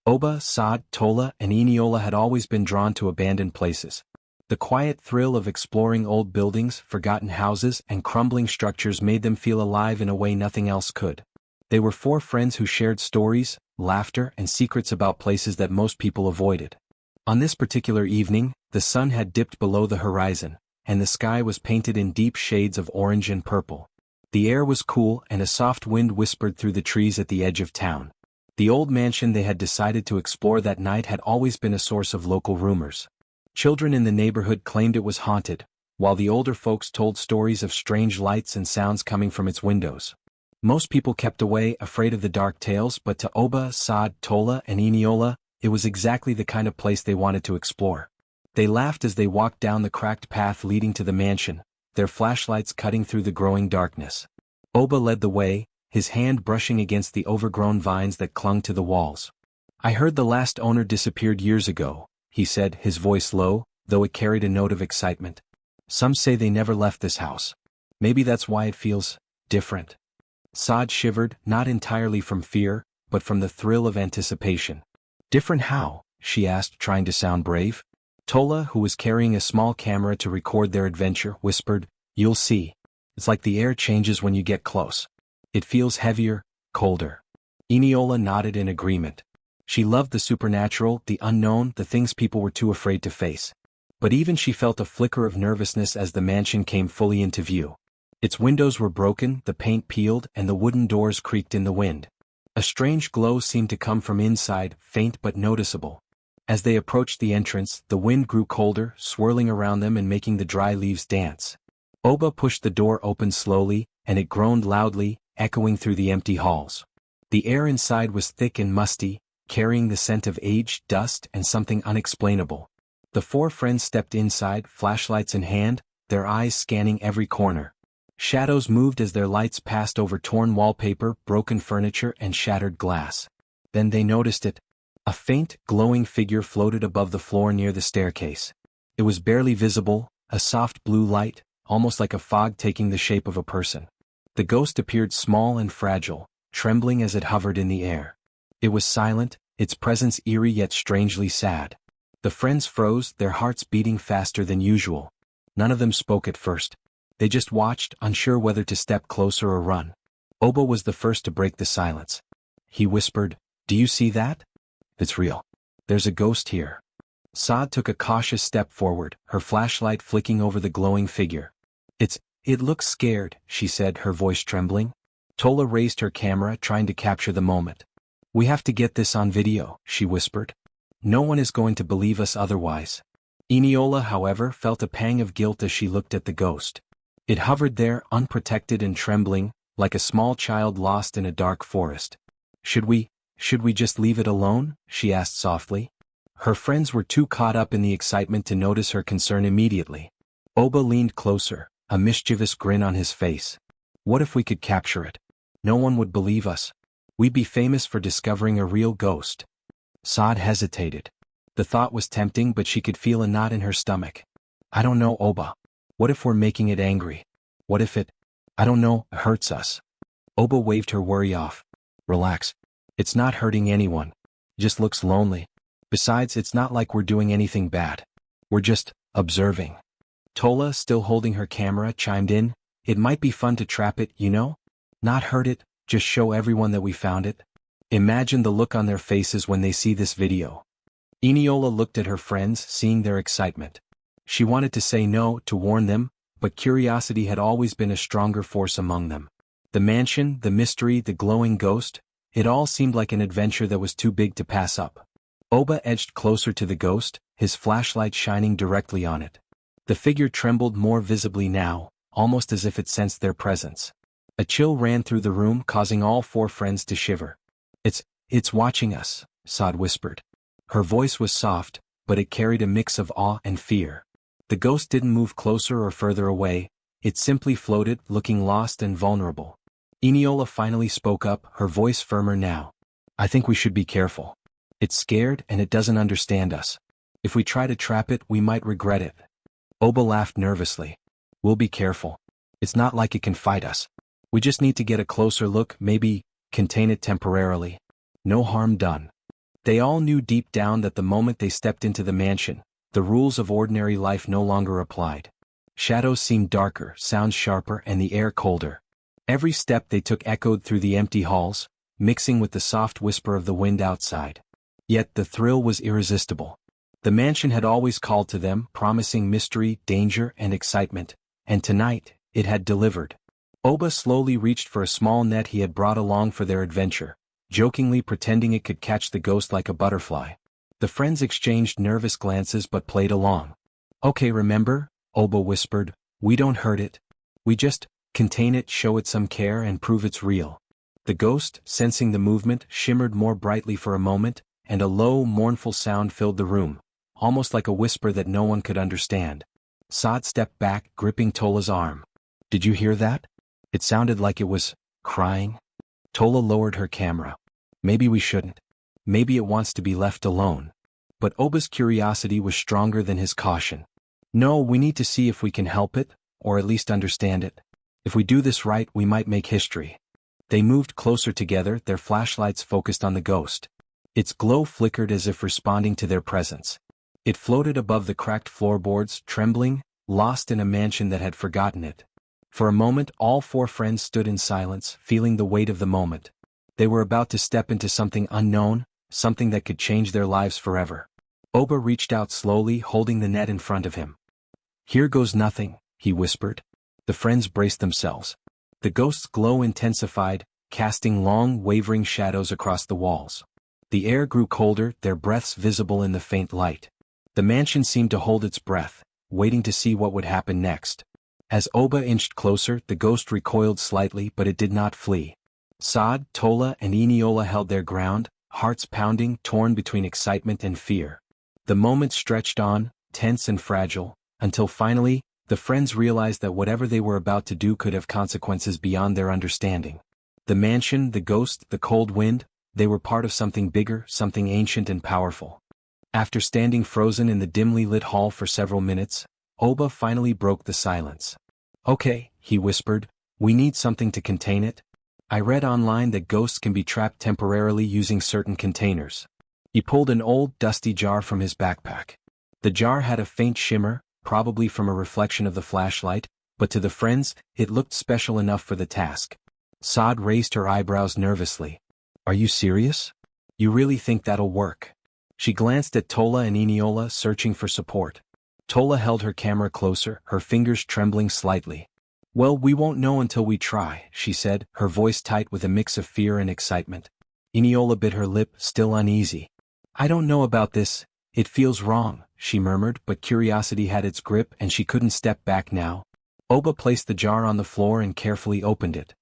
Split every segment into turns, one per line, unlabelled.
Oba, Saad, Tola, and Eniola had always been drawn to abandoned places. The quiet thrill of exploring old buildings, forgotten houses, and crumbling structures made them feel alive in a way nothing else could. They were four friends who shared stories, laughter, and secrets about places that most people avoided. On this particular evening, the sun had dipped below the horizon, and the sky was painted in deep shades of orange and purple. The air was cool and a soft wind whispered through the trees at the edge of town. The old mansion they had decided to explore that night had always been a source of local rumors. Children in the neighborhood claimed it was haunted, while the older folks told stories of strange lights and sounds coming from its windows. Most people kept away, afraid of the dark tales, but to Oba, Saad, Tola, and Eniola, it was exactly the kind of place they wanted to explore. They laughed as they walked down the cracked path leading to the mansion, their flashlights cutting through the growing darkness. Oba led the way, his hand brushing against the overgrown vines that clung to the walls. "I heard the last owner disappeared years ago," he said, his voice low, though it carried a note of excitement. "Some say they never left this house. Maybe that's why it feels different." Saad shivered, not entirely from fear, but from the thrill of anticipation. "Different how?" she asked, trying to sound brave. Tola, who was carrying a small camera to record their adventure, whispered, "You'll see. It's like the air changes when you get close. It feels heavier, colder." Eniola nodded in agreement. She loved the supernatural, the unknown, the things people were too afraid to face. But even she felt a flicker of nervousness as the mansion came fully into view. Its windows were broken, the paint peeled, and the wooden doors creaked in the wind. A strange glow seemed to come from inside, faint but noticeable. As they approached the entrance, the wind grew colder, swirling around them and making the dry leaves dance. Oba pushed the door open slowly, and it groaned loudly, echoing through the empty halls. The air inside was thick and musty, carrying the scent of age, dust, and something unexplainable. The four friends stepped inside, flashlights in hand, their eyes scanning every corner. Shadows moved as their lights passed over torn wallpaper, broken furniture, and shattered glass. Then they noticed it. A faint, glowing figure floated above the floor near the staircase. It was barely visible, a soft blue light, almost like a fog taking the shape of a person. The ghost appeared small and fragile, trembling as it hovered in the air. It was silent, its presence eerie yet strangely sad. The friends froze, their hearts beating faster than usual. None of them spoke at first. They just watched, unsure whether to step closer or run. Oba was the first to break the silence. He whispered, "Do you see that? It's real. There's a ghost here." Saad took a cautious step forward, her flashlight flicking over the glowing figure. It looks scared," she said, her voice trembling. Tola raised her camera, trying to capture the moment. "We have to get this on video," she whispered. "No one is going to believe us otherwise." Eniola, however, felt a pang of guilt as she looked at the ghost. It hovered there, unprotected and trembling, like a small child lost in a dark forest. Should we just leave it alone?" she asked softly. Her friends were too caught up in the excitement to notice her concern immediately. Oba leaned closer, a mischievous grin on his face. "What if we could capture it? No one would believe us. We'd be famous for discovering a real ghost." Saad hesitated. The thought was tempting, but she could feel a knot in her stomach. "I don't know, Oba. What if we're making it angry? What if it, I don't know, hurts us?" Oba waved her worry off. "Relax. It's not hurting anyone. It just looks lonely. Besides, it's not like we're doing anything bad. We're just observing." Tola, still holding her camera, chimed in, "It might be fun to trap it, you know? Not hurt it, just show everyone that we found it. Imagine the look on their faces when they see this video." Eniola looked at her friends, seeing their excitement. She wanted to say no, to warn them, but curiosity had always been a stronger force among them. The mansion, the mystery, the glowing ghost, it all seemed like an adventure that was too big to pass up. Oba edged closer to the ghost, his flashlight shining directly on it. The figure trembled more visibly now, almost as if it sensed their presence. A chill ran through the room, causing all four friends to shiver. It's watching us," Saad whispered. Her voice was soft, but it carried a mix of awe and fear. The ghost didn't move closer or further away, it simply floated, looking lost and vulnerable. Eniola finally spoke up, her voice firmer now. "I think we should be careful. It's scared and it doesn't understand us. If we try to trap it, we might regret it." Oba laughed nervously. "We'll be careful. It's not like it can fight us. We just need to get a closer look, maybe contain it temporarily. No harm done." They all knew deep down that the moment they stepped into the mansion, the rules of ordinary life no longer applied. Shadows seemed darker, sounds sharper, and the air colder. Every step they took echoed through the empty halls, mixing with the soft whisper of the wind outside. Yet the thrill was irresistible. The mansion had always called to them, promising mystery, danger, and excitement, and tonight, it had delivered. Oba slowly reached for a small net he had brought along for their adventure, jokingly pretending it could catch the ghost like a butterfly. The friends exchanged nervous glances but played along. "Okay, remember?" Oba whispered. "We don't hurt it. We just contain it, show it some care, and prove it's real." The ghost, sensing the movement, shimmered more brightly for a moment, and a low, mournful sound filled the room, almost like a whisper that no one could understand. Saad stepped back, gripping Tola's arm. "Did you hear that? It sounded like it was crying." Tola lowered her camera. "Maybe we shouldn't. Maybe it wants to be left alone." But Oba's curiosity was stronger than his caution. "No, we need to see if we can help it, or at least understand it. If we do this right, we might make history." They moved closer together, their flashlights focused on the ghost. Its glow flickered as if responding to their presence. It floated above the cracked floorboards, trembling, lost in a mansion that had forgotten it. For a moment all four friends stood in silence, feeling the weight of the moment. They were about to step into something unknown, something that could change their lives forever. Oba reached out slowly, holding the net in front of him. "Here goes nothing," he whispered. The friends braced themselves. The ghost's glow intensified, casting long, wavering shadows across the walls. The air grew colder, their breaths visible in the faint light. The mansion seemed to hold its breath, waiting to see what would happen next. As Oba inched closer, the ghost recoiled slightly, but it did not flee. Saad, Tola, and Eniola held their ground, hearts pounding, torn between excitement and fear. The moment stretched on, tense and fragile, until finally, the friends realized that whatever they were about to do could have consequences beyond their understanding. The mansion, the ghost, the cold wind, they were part of something bigger, something ancient and powerful. After standing frozen in the dimly lit hall for several minutes, Oba finally broke the silence. "Okay," he whispered, "we need something to contain it. I read online that ghosts can be trapped temporarily using certain containers." He pulled an old, dusty jar from his backpack. The jar had a faint shimmer, probably from a reflection of the flashlight, but to the friends, it looked special enough for the task. Saad raised her eyebrows nervously. "Are you serious? You really think that'll work?" She glanced at Tola and Eniola, searching for support. Tola held her camera closer, her fingers trembling slightly. "Well, we won't know until we try," she said, her voice tight with a mix of fear and excitement. Eniola bit her lip, still uneasy. "I don't know about this, it feels wrong," she murmured, but curiosity had its grip and she couldn't step back now. Oba placed the jar on the floor and carefully opened it.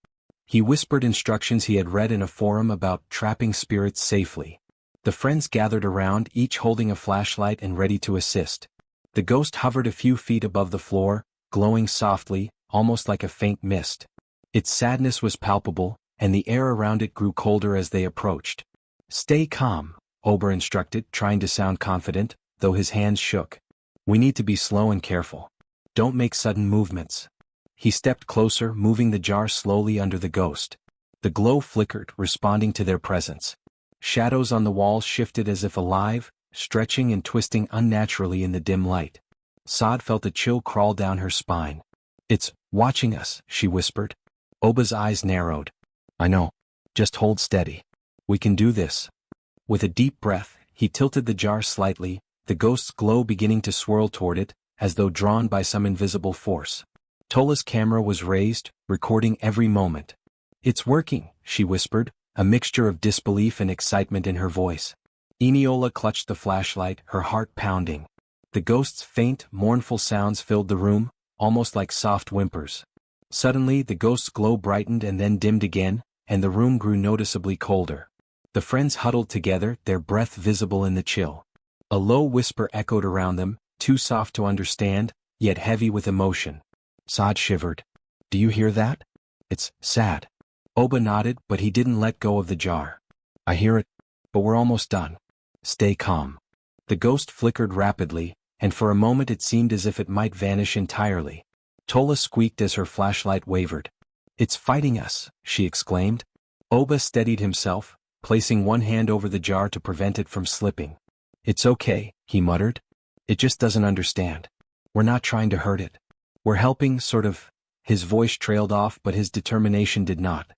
He whispered instructions he had read in a forum about trapping spirits safely. The friends gathered around, each holding a flashlight and ready to assist. The ghost hovered a few feet above the floor, glowing softly, almost like a faint mist. Its sadness was palpable, and the air around it grew colder as they approached. "Stay calm," Ober instructed, trying to sound confident, though his hands shook. "We need to be slow and careful. Don't make sudden movements." He stepped closer, moving the jar slowly under the ghost. The glow flickered, responding to their presence. Shadows on the walls shifted as if alive, stretching and twisting unnaturally in the dim light. Saad felt a chill crawl down her spine. "It's watching us," she whispered. Oba's eyes narrowed. "I know. Just hold steady. We can do this." With a deep breath, he tilted the jar slightly, the ghost's glow beginning to swirl toward it, as though drawn by some invisible force. Tola's camera was raised, recording every moment. "It's working," she whispered, a mixture of disbelief and excitement in her voice. Eniola clutched the flashlight, her heart pounding. The ghost's faint, mournful sounds filled the room, almost like soft whimpers. Suddenly the ghost's glow brightened and then dimmed again, and the room grew noticeably colder. The friends huddled together, their breath visible in the chill. A low whisper echoed around them, too soft to understand, yet heavy with emotion. Saad shivered. "Do you hear that? It's sad." Oba nodded, but he didn't let go of the jar. "I hear it, but we're almost done. Stay calm." The ghost flickered rapidly, and for a moment it seemed as if it might vanish entirely. Tola squeaked as her flashlight wavered. "It's fighting us," she exclaimed. Oba steadied himself, placing one hand over the jar to prevent it from slipping. "It's okay," he muttered. "It just doesn't understand. We're not trying to hurt it. We're helping, sort of." His voice trailed off, but his determination did not.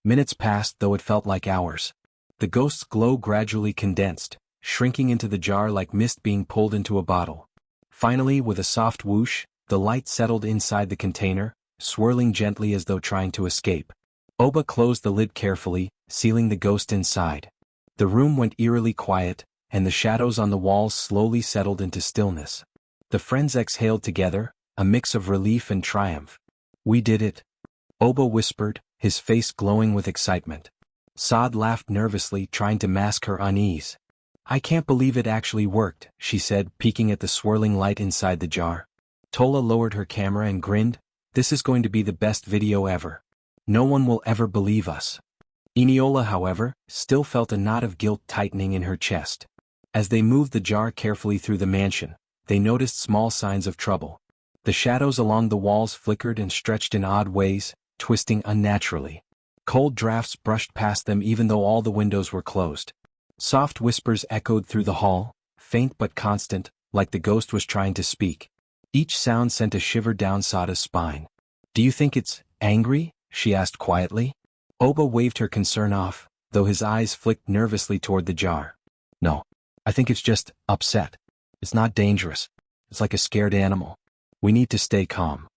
Minutes passed, though it felt like hours. The ghost's glow gradually condensed, shrinking into the jar like mist being pulled into a bottle. Finally, with a soft whoosh, the light settled inside the container, swirling gently as though trying to escape. Oba closed the lid carefully, sealing the ghost inside. The room went eerily quiet, and the shadows on the walls slowly settled into stillness. The friends exhaled together, a mix of relief and triumph. "We did it," Oba whispered, his face glowing with excitement. Saad laughed nervously, trying to mask her unease. "I can't believe it actually worked," she said, peeking at the swirling light inside the jar. Tola lowered her camera and grinned. "This is going to be the best video ever. No one will ever believe us." Eniola, however, still felt a knot of guilt tightening in her chest. As they moved the jar carefully through the mansion, they noticed small signs of trouble. The shadows along the walls flickered and stretched in odd ways, twisting unnaturally. Cold drafts brushed past them even though all the windows were closed. Soft whispers echoed through the hall, faint but constant, like the ghost was trying to speak. Each sound sent a shiver down Sada's spine. "Do you think it's angry?" she asked quietly. Oba waved her concern off, though his eyes flicked nervously toward the jar. "No, I think it's just upset. It's not dangerous. It's like a scared animal. We need to stay calm."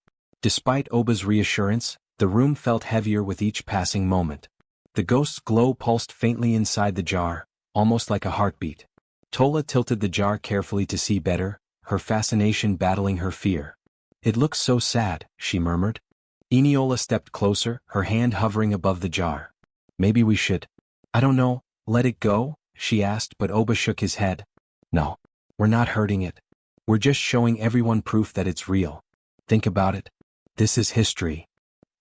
Despite Oba's reassurance, the room felt heavier with each passing moment. The ghost's glow pulsed faintly inside the jar, almost like a heartbeat. Tola tilted the jar carefully to see better, her fascination battling her fear. "It looks so sad," she murmured. Eniola stepped closer, her hand hovering above the jar. "Maybe we should. I don't know, let it go?" she asked, but Oba shook his head. "No, we're not hurting it. We're just showing everyone proof that it's real. Think about it. This is history."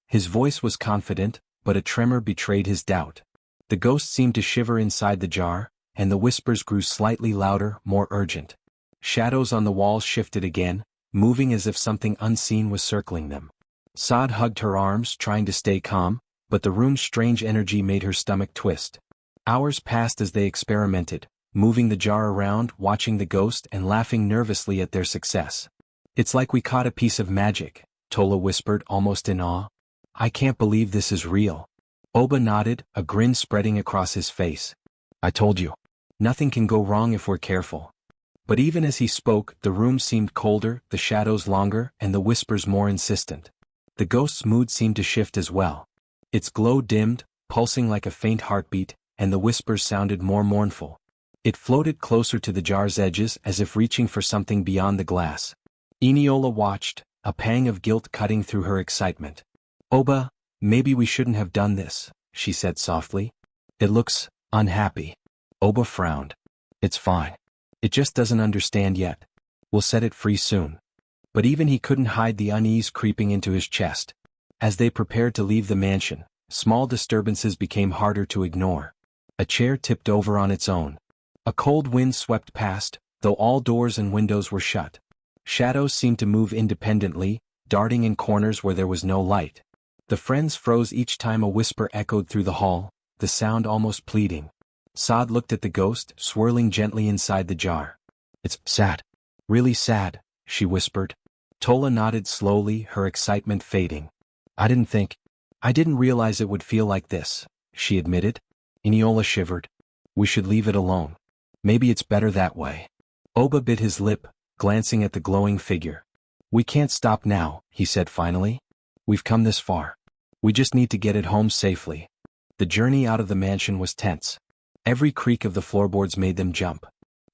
His voice was confident, but a tremor betrayed his doubt. The ghost seemed to shiver inside the jar, and the whispers grew slightly louder, more urgent. Shadows on the walls shifted again, moving as if something unseen was circling them. Saad hugged her arms, trying to stay calm, but the room's strange energy made her stomach twist. Hours passed as they experimented, moving the jar around, watching the ghost and laughing nervously at their success. "It's like we caught a piece of magic," Tola whispered, almost in awe. "I can't believe this is real." Oba nodded, a grin spreading across his face. "I told you. Nothing can go wrong if we're careful." But even as he spoke, the room seemed colder, the shadows longer, and the whispers more insistent. The ghost's mood seemed to shift as well. Its glow dimmed, pulsing like a faint heartbeat, and the whispers sounded more mournful. It floated closer to the jar's edges as if reaching for something beyond the glass. Eniola watched, a pang of guilt cutting through her excitement. "Oba, maybe we shouldn't have done this," she said softly. "It looks unhappy." Oba frowned. "It's fine. It just doesn't understand yet. We'll set it free soon." But even he couldn't hide the unease creeping into his chest. As they prepared to leave the mansion, small disturbances became harder to ignore. A chair tipped over on its own. A cold wind swept past, though all doors and windows were shut. Shadows seemed to move independently, darting in corners where there was no light. The friends froze each time a whisper echoed through the hall, the sound almost pleading. Saad looked at the ghost, swirling gently inside the jar. "It's sad. Really sad," she whispered. Tola nodded slowly, her excitement fading. I didn't realize it would feel like this," she admitted. Eniola shivered. "We should leave it alone. Maybe it's better that way." Oba bit his lip, glancing at the glowing figure. "We can't stop now," he said finally. "We've come this far. We just need to get it home safely." The journey out of the mansion was tense. Every creak of the floorboards made them jump.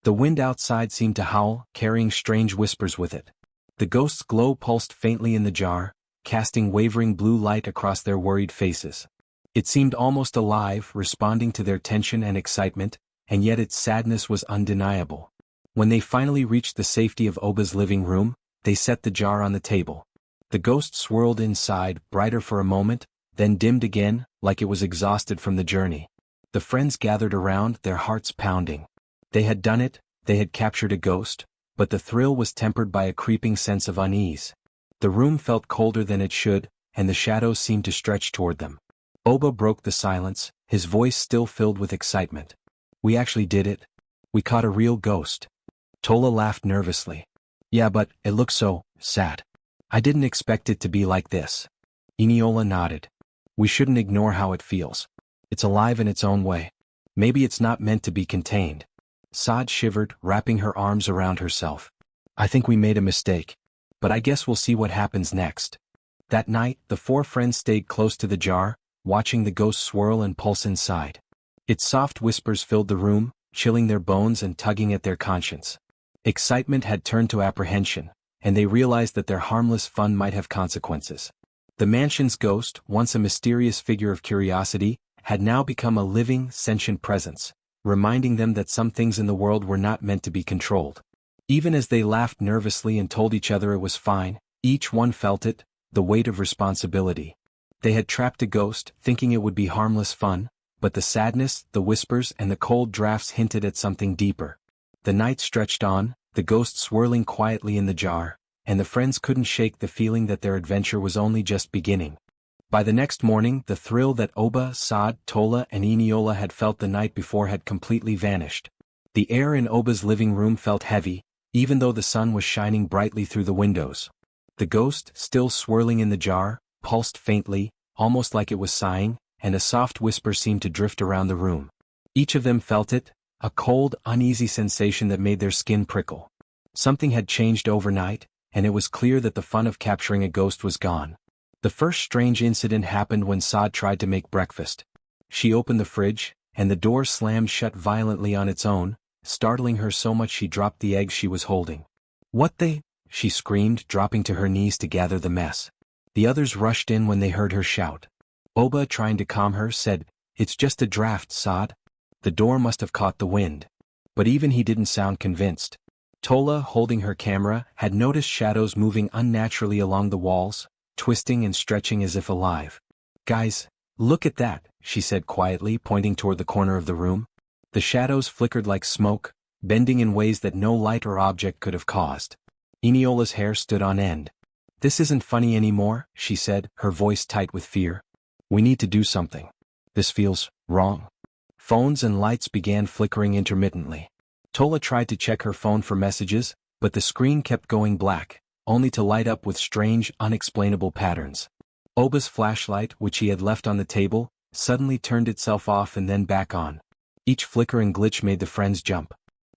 The wind outside seemed to howl, carrying strange whispers with it. The ghost's glow pulsed faintly in the jar, casting wavering blue light across their worried faces. It seemed almost alive, responding to their tension and excitement, and yet its sadness was undeniable. When they finally reached the safety of Oba's living room, they set the jar on the table. The ghost swirled inside, brighter for a moment, then dimmed again, like it was exhausted from the journey. The friends gathered around, their hearts pounding. They had done it, they had captured a ghost, but the thrill was tempered by a creeping sense of unease. The room felt colder than it should, and the shadows seemed to stretch toward them. Oba broke the silence, his voice still filled with excitement. "We actually did it. We caught a real ghost." Tola laughed nervously. "Yeah, but it looks so sad. I didn't expect it to be like this." Eniola nodded. "We shouldn't ignore how it feels. It's alive in its own way. Maybe it's not meant to be contained." Saad shivered, wrapping her arms around herself. "I think we made a mistake. But I guess we'll see what happens next." That night, the four friends stayed close to the jar, watching the ghost swirl and pulse inside. Its soft whispers filled the room, chilling their bones and tugging at their conscience. Excitement had turned to apprehension, and they realized that their harmless fun might have consequences. The mansion's ghost, once a mysterious figure of curiosity, had now become a living, sentient presence, reminding them that some things in the world were not meant to be controlled. Even as they laughed nervously and told each other it was fine, each one felt it, the weight of responsibility. They had trapped a ghost, thinking it would be harmless fun, but the sadness, the whispers, and the cold drafts hinted at something deeper. The night stretched on, the ghost swirling quietly in the jar, and the friends couldn't shake the feeling that their adventure was only just beginning. By the next morning, the thrill that Oba, Saad, Tola, and Eniola had felt the night before had completely vanished. The air in Oba's living room felt heavy, even though the sun was shining brightly through the windows. The ghost, still swirling in the jar, pulsed faintly, almost like it was sighing, and a soft whisper seemed to drift around the room. Each of them felt it, a cold, uneasy sensation that made their skin prickle. Something had changed overnight, and it was clear that the fun of capturing a ghost was gone. The first strange incident happened when Saad tried to make breakfast. She opened the fridge, and the door slammed shut violently on its own, startling her so much she dropped the eggs she was holding. "What the?" she screamed, dropping to her knees to gather the mess. The others rushed in when they heard her shout. Oba, trying to calm her, said, "It's just a draft, Saad. The door must have caught the wind." But even he didn't sound convinced. Tola, holding her camera, had noticed shadows moving unnaturally along the walls, twisting and stretching as if alive. "Guys, look at that," she said quietly, pointing toward the corner of the room. The shadows flickered like smoke, bending in ways that no light or object could have caused. Eniola's hair stood on end. "This isn't funny anymore," she said, her voice tight with fear. "We need to do something. This feels wrong." Phones and lights began flickering intermittently. Tola tried to check her phone for messages, but the screen kept going black, only to light up with strange, unexplainable patterns. Oba's flashlight, which he had left on the table, suddenly turned itself off and then back on. Each flicker and glitch made the friends jump.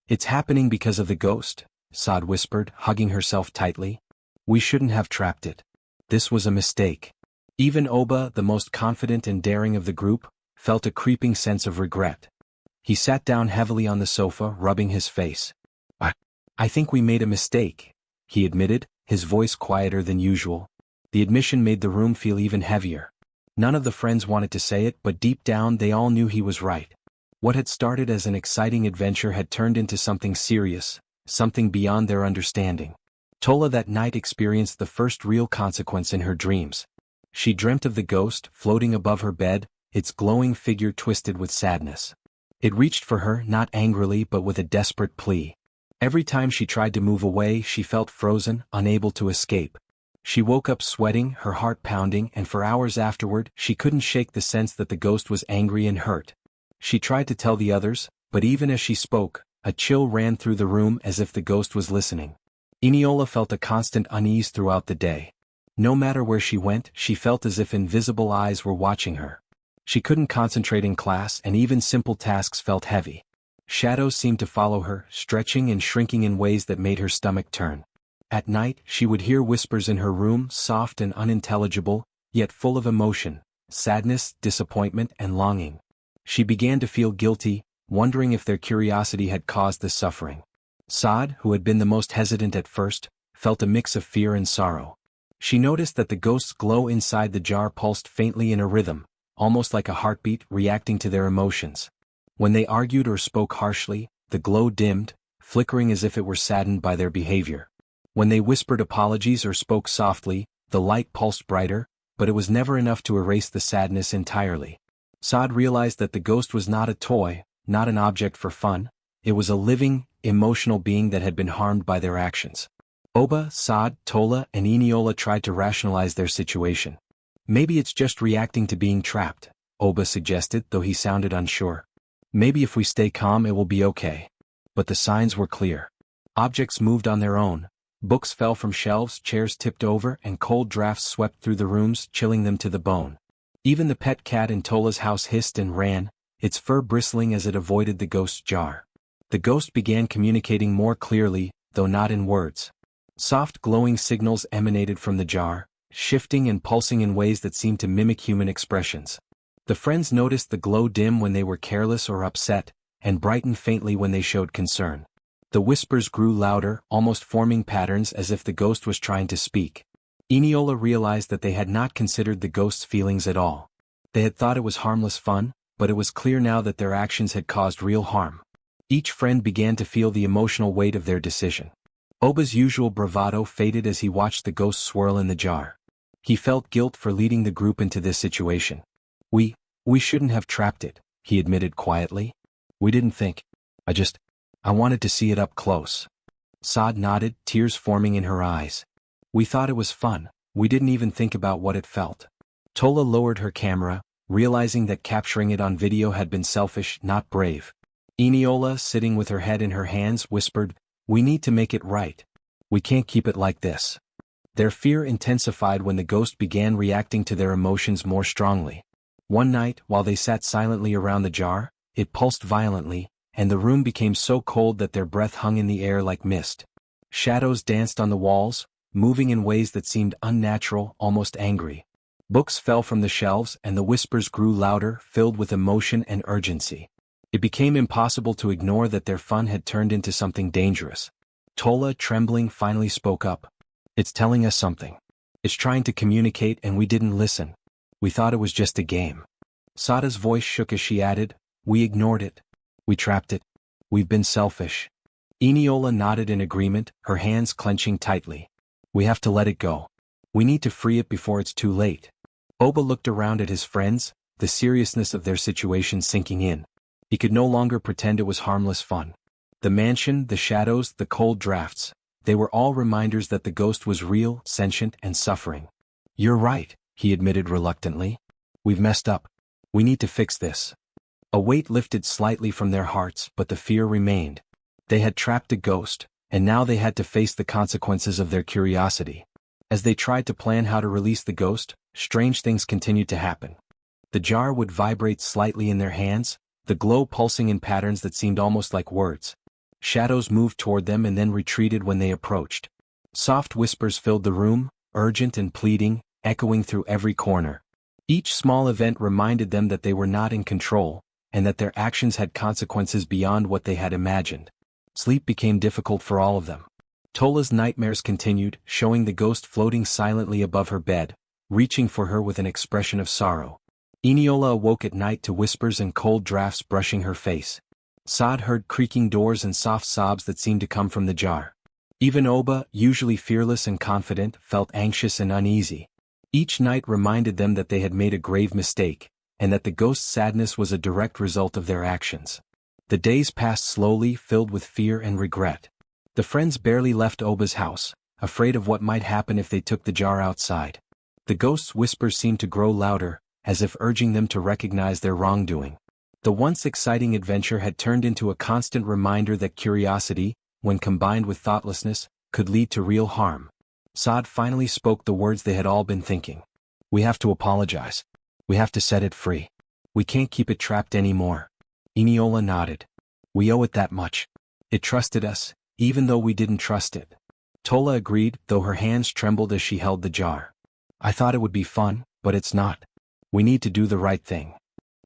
"It's happening because of the ghost," Saad whispered, hugging herself tightly. "We shouldn't have trapped it. This was a mistake." Even Oba, the most confident and daring of the group, felt a creeping sense of regret. He sat down heavily on the sofa, rubbing his face. I think we made a mistake," he admitted, his voice quieter than usual. The admission made the room feel even heavier. None of the friends wanted to say it, but deep down they all knew he was right. What had started as an exciting adventure had turned into something serious, something beyond their understanding. Tola that night experienced the first real consequence in her dreams. She dreamt of the ghost floating above her bed, its glowing figure twisted with sadness. It reached for her, not angrily but with a desperate plea. Every time she tried to move away, she felt frozen, unable to escape. She woke up sweating, her heart pounding, and for hours afterward, she couldn't shake the sense that the ghost was angry and hurt. She tried to tell the others, but even as she spoke, a chill ran through the room as if the ghost was listening. Eniola felt a constant unease throughout the day. No matter where she went, she felt as if invisible eyes were watching her. She couldn't concentrate in class, and even simple tasks felt heavy. Shadows seemed to follow her, stretching and shrinking in ways that made her stomach turn. At night, she would hear whispers in her room, soft and unintelligible, yet full of emotion, sadness, disappointment, and longing. She began to feel guilty, wondering if their curiosity had caused this suffering. Saad, who had been the most hesitant at first, felt a mix of fear and sorrow. She noticed that the ghost's glow inside the jar pulsed faintly in a rhythm, almost like a heartbeat reacting to their emotions. When they argued or spoke harshly, the glow dimmed, flickering as if it were saddened by their behavior. When they whispered apologies or spoke softly, the light pulsed brighter, but it was never enough to erase the sadness entirely. Saad realized that the ghost was not a toy, not an object for fun. It was a living, emotional being that had been harmed by their actions. Oba, Saad, Tola, and Eniola tried to rationalize their situation. "Maybe it's just reacting to being trapped," Oba suggested, though he sounded unsure. Maybe if we stay calm it will be okay. But the signs were clear. Objects moved on their own. Books fell from shelves, chairs tipped over, and cold drafts swept through the rooms, chilling them to the bone. Even the pet cat in Tola's house hissed and ran, its fur bristling as it avoided the ghost's jar. The ghost began communicating more clearly, though not in words. Soft glowing signals emanated from the jar, shifting and pulsing in ways that seemed to mimic human expressions. The friends noticed the glow dim when they were careless or upset, and brighten faintly when they showed concern. The whispers grew louder, almost forming patterns as if the ghost was trying to speak. Eniola realized that they had not considered the ghost's feelings at all. They had thought it was harmless fun, but it was clear now that their actions had caused real harm. Each friend began to feel the emotional weight of their decision. Oba's usual bravado faded as he watched the ghost swirl in the jar. He felt guilt for leading the group into this situation. We shouldn't have trapped it, he admitted quietly. We didn't think. I wanted to see it up close. Saad nodded, tears forming in her eyes. We thought it was fun, we didn't even think about what it felt. Tola lowered her camera, realizing that capturing it on video had been selfish, not brave. Eniola, sitting with her head in her hands, whispered, "We need to make it right. We can't keep it like this." Their fear intensified when the ghost began reacting to their emotions more strongly. One night, while they sat silently around the jar, it pulsed violently, and the room became so cold that their breath hung in the air like mist. Shadows danced on the walls, moving in ways that seemed unnatural, almost angry. Books fell from the shelves and the whispers grew louder, filled with emotion and urgency. It became impossible to ignore that their fun had turned into something dangerous. Tola, trembling, finally spoke up. "It's telling us something. It's trying to communicate and we didn't listen. We thought it was just a game." Sada's voice shook as she added, "We ignored it. We trapped it. We've been selfish." Eniola nodded in agreement, her hands clenching tightly. "We have to let it go. We need to free it before it's too late." Oba looked around at his friends, the seriousness of their situation sinking in. He could no longer pretend it was harmless fun. The mansion, the shadows, the cold drafts, they were all reminders that the ghost was real, sentient, and suffering. "You're right," he admitted reluctantly. "We've messed up. We need to fix this." A weight lifted slightly from their hearts, but the fear remained. They had trapped a ghost, and now they had to face the consequences of their curiosity. As they tried to plan how to release the ghost, strange things continued to happen. The jar would vibrate slightly in their hands, the glow pulsing in patterns that seemed almost like words. Shadows moved toward them and then retreated when they approached. Soft whispers filled the room, urgent and pleading, echoing through every corner. Each small event reminded them that they were not in control, and that their actions had consequences beyond what they had imagined. Sleep became difficult for all of them. Tola's nightmares continued, showing the ghost floating silently above her bed, reaching for her with an expression of sorrow. Eniola awoke at night to whispers and cold drafts brushing her face. Saad heard creaking doors and soft sobs that seemed to come from the jar. Even Oba, usually fearless and confident, felt anxious and uneasy. Each night reminded them that they had made a grave mistake, and that the ghost's sadness was a direct result of their actions. The days passed slowly, filled with fear and regret. The friends barely left Oba's house, afraid of what might happen if they took the jar outside. The ghost's whispers seemed to grow louder, as if urging them to recognize their wrongdoing. The once exciting adventure had turned into a constant reminder that curiosity, when combined with thoughtlessness, could lead to real harm. Saad finally spoke the words they had all been thinking. "We have to apologize. We have to set it free. We can't keep it trapped anymore." Eniola nodded. "We owe it that much. It trusted us, even though we didn't trust it." Tola agreed, though her hands trembled as she held the jar. "I thought it would be fun, but it's not. We need to do the right thing."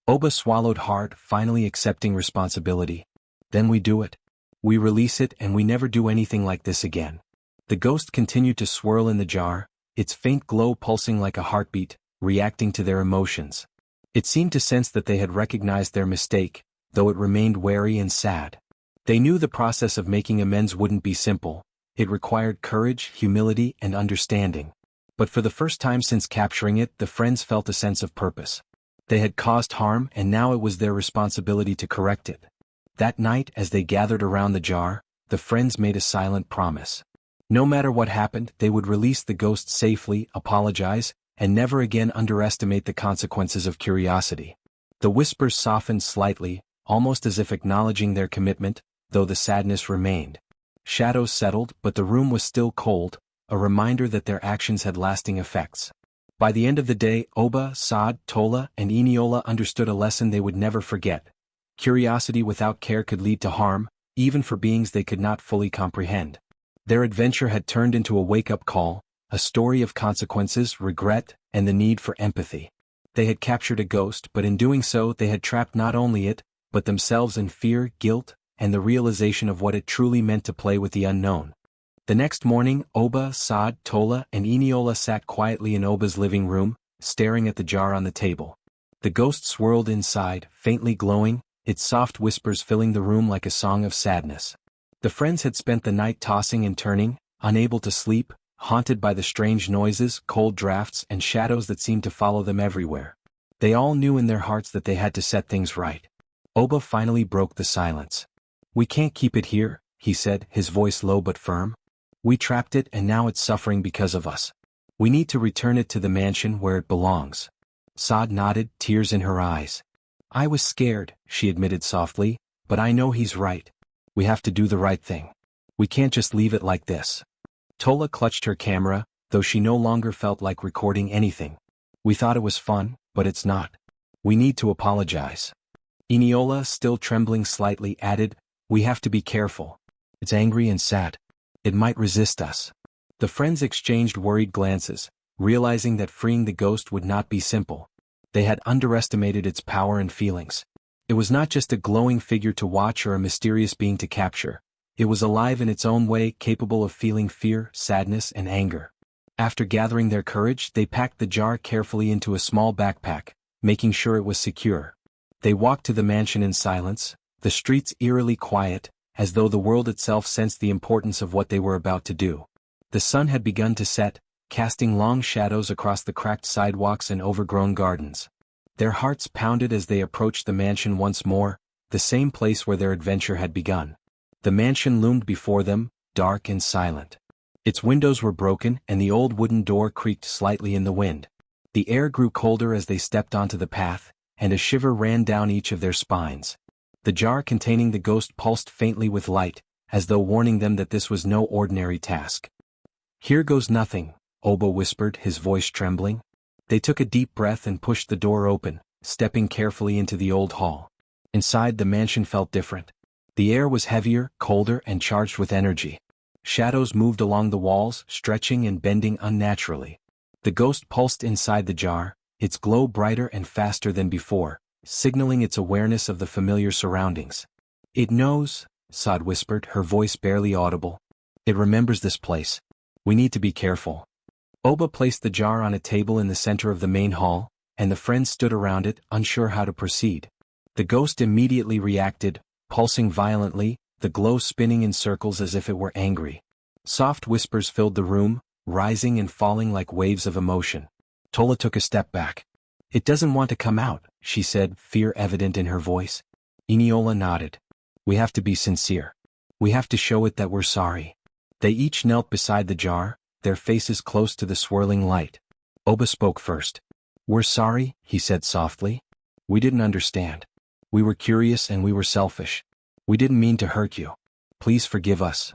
Oba swallowed hard, finally accepting responsibility. "Then we do it. We release it and we never do anything like this again." The ghost continued to swirl in the jar, its faint glow pulsing like a heartbeat, reacting to their emotions. It seemed to sense that they had recognized their mistake, though it remained wary and sad. They knew the process of making amends wouldn't be simple. It required courage, humility, and understanding. But for the first time since capturing it, the friends felt a sense of purpose. They had caused harm and now it was their responsibility to correct it. That night, as they gathered around the jar, the friends made a silent promise. No matter what happened, they would release the ghost safely, apologize, and never again underestimate the consequences of curiosity. The whispers softened slightly, almost as if acknowledging their commitment, though the sadness remained. Shadows settled, but the room was still cold, a reminder that their actions had lasting effects. By the end of the day, Oba, Saad, Tola, and Eniola understood a lesson they would never forget. Curiosity without care could lead to harm, even for beings they could not fully comprehend. Their adventure had turned into a wake-up call, a story of consequences, regret, and the need for empathy. They had captured a ghost, but in doing so they had trapped not only it, but themselves in fear, guilt, and the realization of what it truly meant to play with the unknown. The next morning, Oba, Saad, Tola, and Eniola sat quietly in Oba's living room, staring at the jar on the table. The ghost swirled inside, faintly glowing, its soft whispers filling the room like a song of sadness. The friends had spent the night tossing and turning, unable to sleep, haunted by the strange noises, cold drafts, and shadows that seemed to follow them everywhere. They all knew in their hearts that they had to set things right. Oba finally broke the silence. "We can't keep it here," he said, his voice low but firm. "We trapped it and now it's suffering because of us. We need to return it to the mansion where it belongs." Saad nodded, tears in her eyes. "I was scared," she admitted softly, "but I know he's right. We have to do the right thing. We can't just leave it like this." Tola clutched her camera, though she no longer felt like recording anything. "We thought it was fun, but it's not. We need to apologize." Eniola, still trembling slightly, added, "We have to be careful. It's angry and sad. It might resist us." The friends exchanged worried glances, realizing that freeing the ghost would not be simple. They had underestimated its power and feelings. It was not just a glowing figure to watch or a mysterious being to capture. It was alive in its own way, capable of feeling fear, sadness, and anger. After gathering their courage, they packed the jar carefully into a small backpack, making sure it was secure. They walked to the mansion in silence, the streets eerily quiet, as though the world itself sensed the importance of what they were about to do. The sun had begun to set, casting long shadows across the cracked sidewalks and overgrown gardens. Their hearts pounded as they approached the mansion once more, the same place where their adventure had begun. The mansion loomed before them, dark and silent. Its windows were broken and the old wooden door creaked slightly in the wind. The air grew colder as they stepped onto the path, and a shiver ran down each of their spines. The jar containing the ghost pulsed faintly with light, as though warning them that this was no ordinary task. "Here goes nothing," Oba whispered, his voice trembling. They took a deep breath and pushed the door open, stepping carefully into the old hall. Inside, the mansion felt different. The air was heavier, colder, and charged with energy. Shadows moved along the walls, stretching and bending unnaturally. The ghost pulsed inside the jar, its glow brighter and faster than before, signaling its awareness of the familiar surroundings. "It knows," Saad whispered, her voice barely audible. "It remembers this place. We need to be careful." Oba placed the jar on a table in the center of the main hall, and the friends stood around it, unsure how to proceed. The ghost immediately reacted, pulsing violently, the glow spinning in circles as if it were angry. Soft whispers filled the room, rising and falling like waves of emotion. Tola took a step back. "It doesn't want to come out," she said, fear evident in her voice. Eniola nodded. "We have to be sincere. We have to show it that we're sorry." They each knelt beside the jar, their faces close to the swirling light. Oba spoke first. "We're sorry," he said softly. "We didn't understand. We were curious and we were selfish. We didn't mean to hurt you. Please forgive us."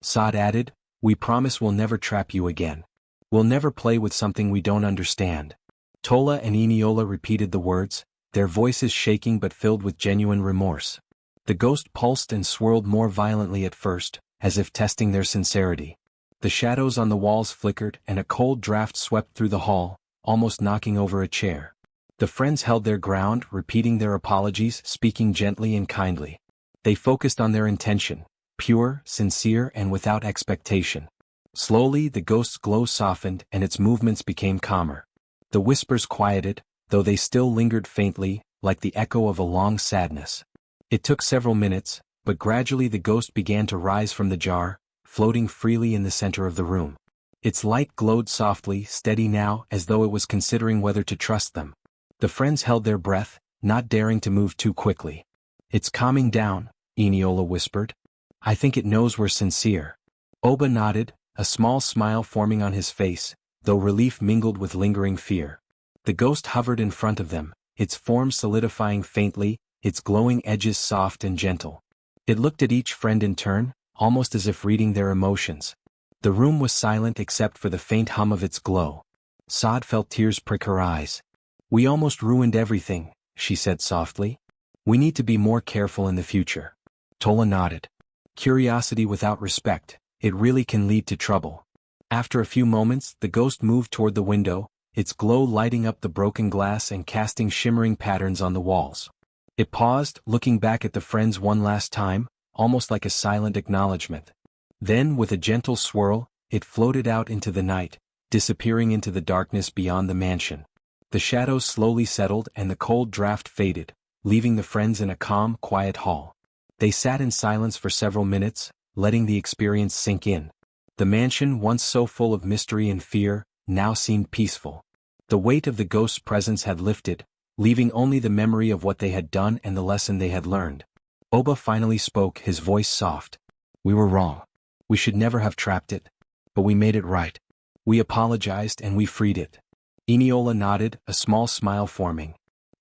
Saad added, "We promise we'll never trap you again. We'll never play with something we don't understand." Tola and Eniola repeated the words, their voices shaking but filled with genuine remorse. The ghost pulsed and swirled more violently at first, as if testing their sincerity. The shadows on the walls flickered and a cold draft swept through the hall, almost knocking over a chair. The friends held their ground, repeating their apologies, speaking gently and kindly. They focused on their intention, pure, sincere, and without expectation. Slowly, the ghost's glow softened and its movements became calmer. The whispers quieted, though they still lingered faintly, like the echo of a long sadness. It took several minutes, but gradually the ghost began to rise from the jar, floating freely in the center of the room. Its light glowed softly, steady now, as though it was considering whether to trust them. The friends held their breath, not daring to move too quickly. "It's calming down," Eniola whispered. "I think it knows we're sincere." Oba nodded, a small smile forming on his face, though relief mingled with lingering fear. The ghost hovered in front of them, its form solidifying faintly, its glowing edges soft and gentle. It looked at each friend in turn, almost as if reading their emotions. The room was silent except for the faint hum of its glow. Saad felt tears prick her eyes. "We almost ruined everything," she said softly. "We need to be more careful in the future." Tola nodded. "Curiosity without respect, it really can lead to trouble." After a few moments, the ghost moved toward the window, its glow lighting up the broken glass and casting shimmering patterns on the walls. It paused, looking back at the friends one last time, almost like a silent acknowledgement. Then, with a gentle swirl, it floated out into the night, disappearing into the darkness beyond the mansion. The shadows slowly settled and the cold draft faded, leaving the friends in a calm, quiet hall. They sat in silence for several minutes, letting the experience sink in. The mansion, once so full of mystery and fear, now seemed peaceful. The weight of the ghost's presence had lifted, leaving only the memory of what they had done and the lesson they had learned. Oba finally spoke, his voice soft. "We were wrong. We should never have trapped it. But we made it right. We apologized and we freed it." Eniola nodded, a small smile forming.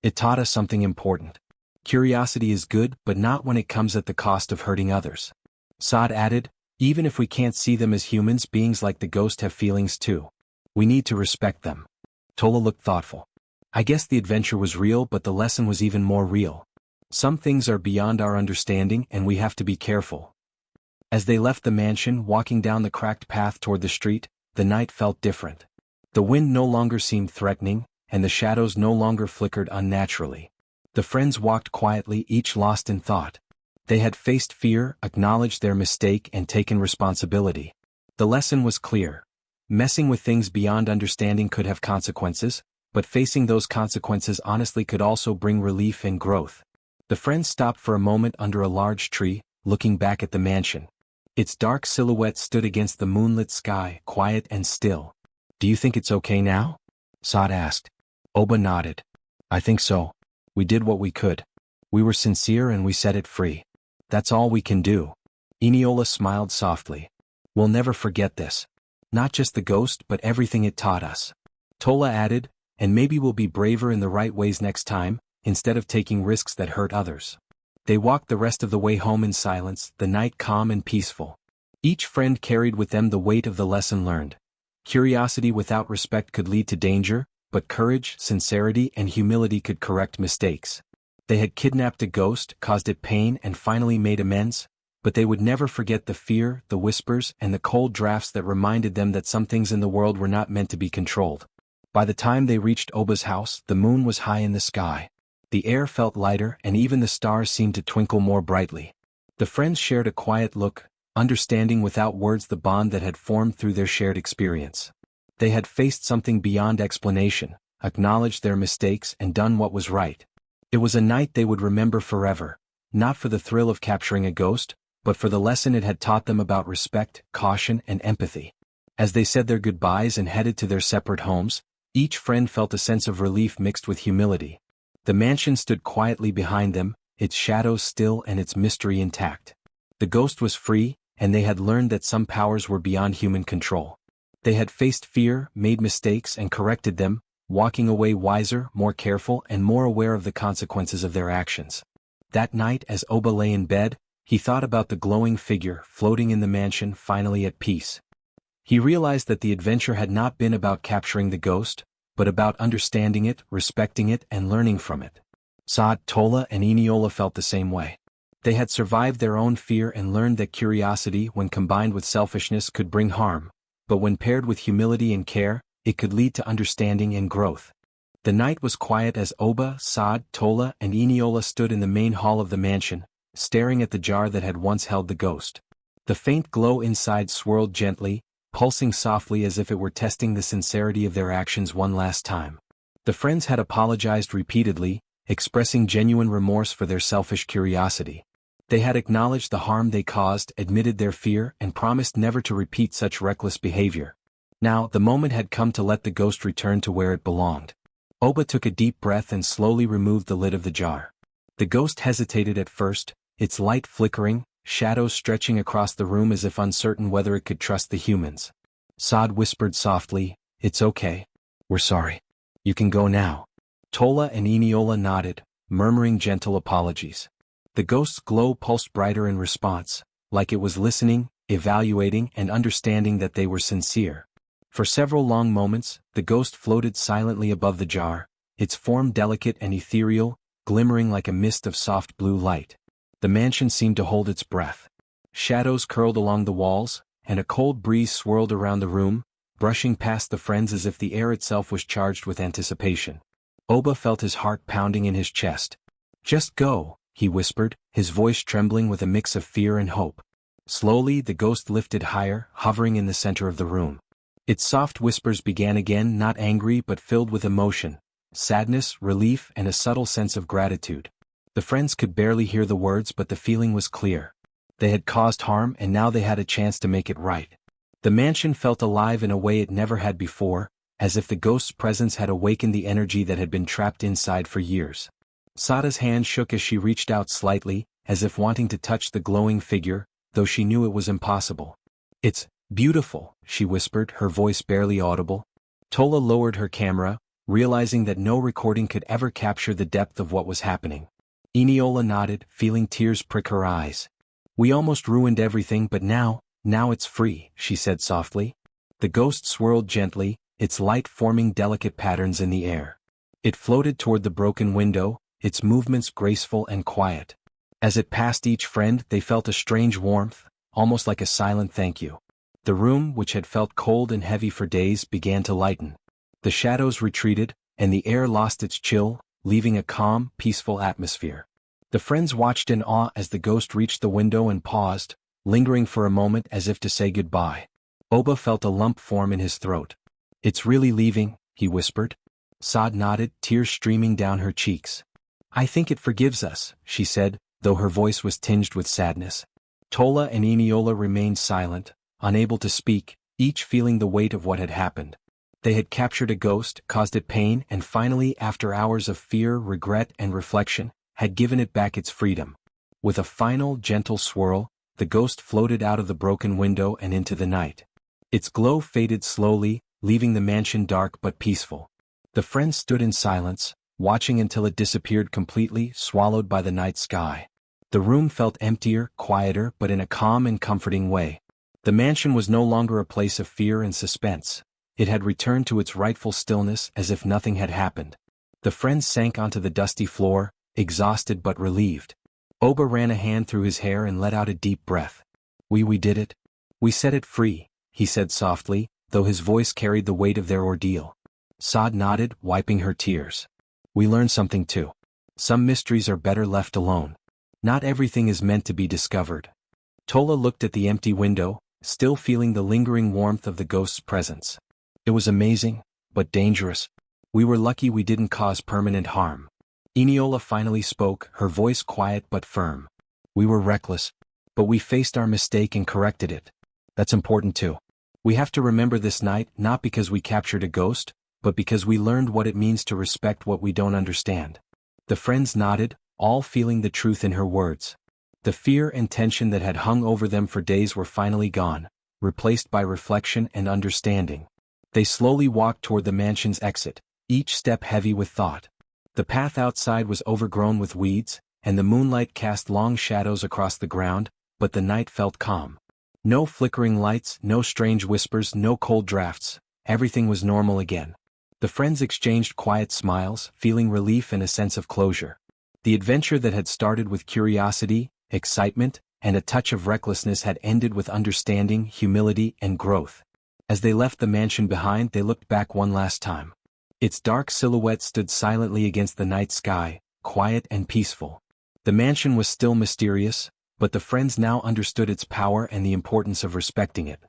"It taught us something important. Curiosity is good, but not when it comes at the cost of hurting others." Saad added, "Even if we can't see them as humans, beings like the ghost have feelings too. We need to respect them." Tola looked thoughtful. "I guess the adventure was real, but the lesson was even more real. Some things are beyond our understanding and we have to be careful." As they left the mansion, walking down the cracked path toward the street, the night felt different. The wind no longer seemed threatening, and the shadows no longer flickered unnaturally. The friends walked quietly, each lost in thought. They had faced fear, acknowledged their mistake, and taken responsibility. The lesson was clear. Messing with things beyond understanding could have consequences, but facing those consequences honestly could also bring relief and growth. The friends stopped for a moment under a large tree, looking back at the mansion. Its dark silhouette stood against the moonlit sky, quiet and still. "Do you think it's okay now?" Saad asked. Oba nodded. "I think so. We did what we could. We were sincere and we set it free. That's all we can do." Eniola smiled softly. "We'll never forget this. Not just the ghost but everything it taught us." Tola added, "And maybe we'll be braver in the right ways next time, instead of taking risks that hurt others." They walked the rest of the way home in silence, the night calm and peaceful. Each friend carried with them the weight of the lesson learned. Curiosity without respect could lead to danger, but courage, sincerity, and humility could correct mistakes. They had kidnapped a ghost, caused it pain, and finally made amends, but they would never forget the fear, the whispers, and the cold drafts that reminded them that some things in the world were not meant to be controlled. By the time they reached Oba's house, the moon was high in the sky. The air felt lighter and even the stars seemed to twinkle more brightly. The friends shared a quiet look, understanding without words the bond that had formed through their shared experience. They had faced something beyond explanation, acknowledged their mistakes and done what was right. It was a night they would remember forever, not for the thrill of capturing a ghost, but for the lesson it had taught them about respect, caution, and empathy. As they said their goodbyes and headed to their separate homes, each friend felt a sense of relief mixed with humility. The mansion stood quietly behind them, its shadows still and its mystery intact. The ghost was free, and they had learned that some powers were beyond human control. They had faced fear, made mistakes, and corrected them, walking away wiser, more careful, and more aware of the consequences of their actions. That night, as Oba lay in bed, he thought about the glowing figure floating in the mansion, finally at peace. He realized that the adventure had not been about capturing the ghost, but about understanding it, respecting it, and learning from it. Saad, Tola, and Eniola felt the same way. They had survived their own fear and learned that curiosity, when combined with selfishness, could bring harm, but when paired with humility and care, it could lead to understanding and growth. The night was quiet as Oba, Saad, Tola, and Eniola stood in the main hall of the mansion, staring at the jar that had once held the ghost. The faint glow inside swirled gently, pulsing softly as if it were testing the sincerity of their actions one last time. The friends had apologized repeatedly, expressing genuine remorse for their selfish curiosity. They had acknowledged the harm they caused, admitted their fear, and promised never to repeat such reckless behavior. Now, the moment had come to let the ghost return to where it belonged. Oba took a deep breath and slowly removed the lid of the jar. The ghost hesitated at first, its light flickering, shadows stretching across the room as if uncertain whether it could trust the humans. Saad whispered softly, "It's okay. We're sorry. You can go now." Tola and Eniola nodded, murmuring gentle apologies. The ghost's glow pulsed brighter in response, like it was listening, evaluating and understanding that they were sincere. For several long moments, the ghost floated silently above the jar, its form delicate and ethereal, glimmering like a mist of soft blue light. The mansion seemed to hold its breath. Shadows curled along the walls, and a cold breeze swirled around the room, brushing past the friends as if the air itself was charged with anticipation. Oba felt his heart pounding in his chest. "Just go," he whispered, his voice trembling with a mix of fear and hope. Slowly the ghost lifted higher, hovering in the center of the room. Its soft whispers began again, not angry but filled with emotion, sadness, relief and a subtle sense of gratitude. The friends could barely hear the words, but the feeling was clear. They had caused harm and now they had a chance to make it right. The mansion felt alive in a way it never had before, as if the ghost's presence had awakened the energy that had been trapped inside for years. Sada's hand shook as she reached out slightly, as if wanting to touch the glowing figure, though she knew it was impossible. "It's beautiful," she whispered, her voice barely audible. Tola lowered her camera, realizing that no recording could ever capture the depth of what was happening. Eniola nodded, feeling tears prick her eyes. "We almost ruined everything, but now it's free," she said softly. The ghost swirled gently, its light forming delicate patterns in the air. It floated toward the broken window, its movements graceful and quiet. As it passed each friend, they felt a strange warmth, almost like a silent thank you. The room, which had felt cold and heavy for days, began to lighten. The shadows retreated, and the air lost its chill, leaving a calm, peaceful atmosphere. The friends watched in awe as the ghost reached the window and paused, lingering for a moment as if to say goodbye. Oba felt a lump form in his throat. "It's really leaving," he whispered. Sad nodded, tears streaming down her cheeks. "I think it forgives us," she said, though her voice was tinged with sadness. Tola and Eniola remained silent, unable to speak, each feeling the weight of what had happened. They had captured a ghost, caused it pain, and finally, after hours of fear, regret, and reflection, had given it back its freedom. With a final, gentle swirl, the ghost floated out of the broken window and into the night. Its glow faded slowly, leaving the mansion dark but peaceful. The friends stood in silence, watching until it disappeared completely, swallowed by the night sky. The room felt emptier, quieter, but in a calm and comforting way. The mansion was no longer a place of fear and suspense. It had returned to its rightful stillness as if nothing had happened. The friends sank onto the dusty floor, exhausted but relieved. Oba ran a hand through his hair and let out a deep breath. We did it. We set it free," he said softly, though his voice carried the weight of their ordeal. Sad nodded, wiping her tears. "We learned something too. Some mysteries are better left alone. Not everything is meant to be discovered." Tola looked at the empty window, still feeling the lingering warmth of the ghost's presence. "It was amazing, but dangerous. We were lucky we didn't cause permanent harm." Eniola finally spoke, her voice quiet but firm. "We were reckless, but we faced our mistake and corrected it. That's important too. We have to remember this night, not because we captured a ghost, but because we learned what it means to respect what we don't understand." The friends nodded, all feeling the truth in her words. The fear and tension that had hung over them for days were finally gone, replaced by reflection and understanding. They slowly walked toward the mansion's exit, each step heavy with thought. The path outside was overgrown with weeds, and the moonlight cast long shadows across the ground, but the night felt calm. No flickering lights, no strange whispers, no cold drafts. Everything was normal again. The friends exchanged quiet smiles, feeling relief and a sense of closure. The adventure that had started with curiosity, excitement, and a touch of recklessness had ended with understanding, humility, and growth. As they left the mansion behind, they looked back one last time. Its dark silhouette stood silently against the night sky, quiet and peaceful. The mansion was still mysterious, but the friends now understood its power and the importance of respecting it.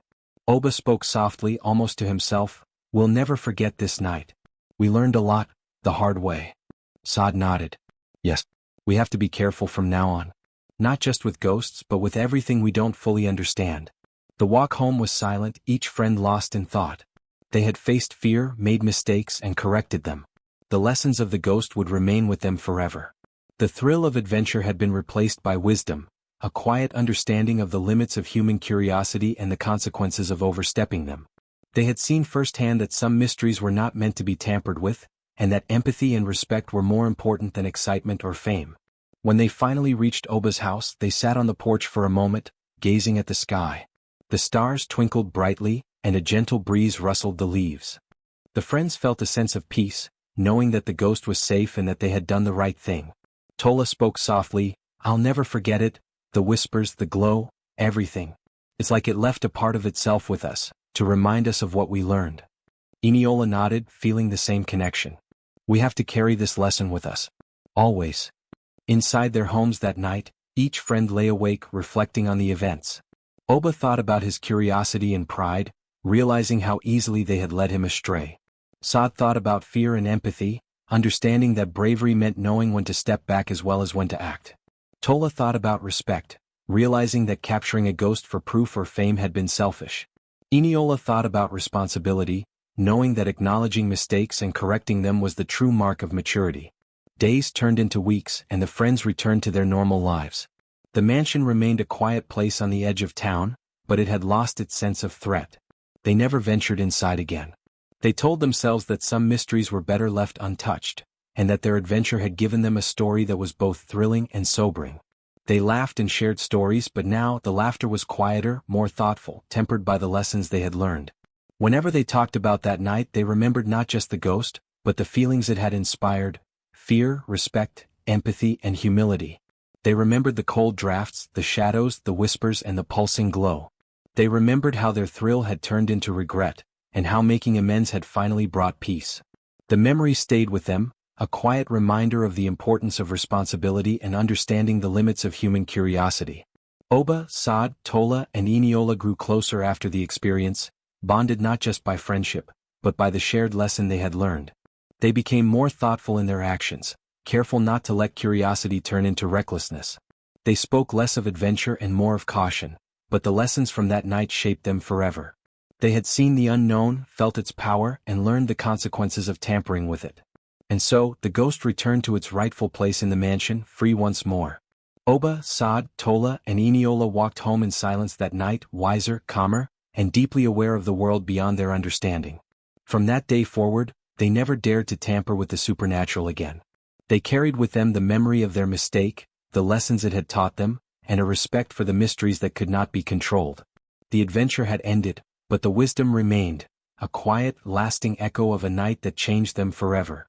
Oba spoke softly, almost to himself, "We'll never forget this night. We learned a lot, the hard way." Sad nodded. "Yes, we have to be careful from now on. Not just with ghosts, but with everything we don't fully understand." The walk home was silent, each friend lost in thought. They had faced fear, made mistakes, and corrected them. The lessons of the ghost would remain with them forever. The thrill of adventure had been replaced by wisdom, a quiet understanding of the limits of human curiosity and the consequences of overstepping them. They had seen firsthand that some mysteries were not meant to be tampered with, and that empathy and respect were more important than excitement or fame. When they finally reached Oba's house, they sat on the porch for a moment, gazing at the sky. The stars twinkled brightly, and a gentle breeze rustled the leaves. The friends felt a sense of peace, knowing that the ghost was safe and that they had done the right thing. Tola spoke softly, "I'll never forget it, the whispers, the glow, everything. It's like it left a part of itself with us, to remind us of what we learned." Iniola nodded, feeling the same connection. "We have to carry this lesson with us. Always." Inside their homes that night, each friend lay awake reflecting on the events. Oba thought about his curiosity and pride, realizing how easily they had led him astray. Saad thought about fear and empathy, understanding that bravery meant knowing when to step back as well as when to act. Tola thought about respect, realizing that capturing a ghost for proof or fame had been selfish. Iniola thought about responsibility, knowing that acknowledging mistakes and correcting them was the true mark of maturity. Days turned into weeks, and the friends returned to their normal lives. The mansion remained a quiet place on the edge of town, but it had lost its sense of threat. They never ventured inside again. They told themselves that some mysteries were better left untouched, and that their adventure had given them a story that was both thrilling and sobering. They laughed and shared stories, but now the laughter was quieter, more thoughtful, tempered by the lessons they had learned. Whenever they talked about that night, they remembered not just the ghost, but the feelings it had inspired: fear, respect, empathy, and humility. They remembered the cold drafts, the shadows, the whispers, and the pulsing glow. They remembered how their thrill had turned into regret, and how making amends had finally brought peace. The memory stayed with them, a quiet reminder of the importance of responsibility and understanding the limits of human curiosity. Oba, Saad, Tola, and Iniola grew closer after the experience, bonded not just by friendship, but by the shared lesson they had learned. They became more thoughtful in their actions, careful not to let curiosity turn into recklessness. They spoke less of adventure and more of caution, but the lessons from that night shaped them forever. They had seen the unknown, felt its power, and learned the consequences of tampering with it. And so, the ghost returned to its rightful place in the mansion, free once more. Oba, Saad, Tola, and Iniola walked home in silence that night, wiser, calmer, and deeply aware of the world beyond their understanding. From that day forward, they never dared to tamper with the supernatural again. They carried with them the memory of their mistake, the lessons it had taught them, and a respect for the mysteries that could not be controlled. The adventure had ended, but the wisdom remained, a quiet, lasting echo of a night that changed them forever.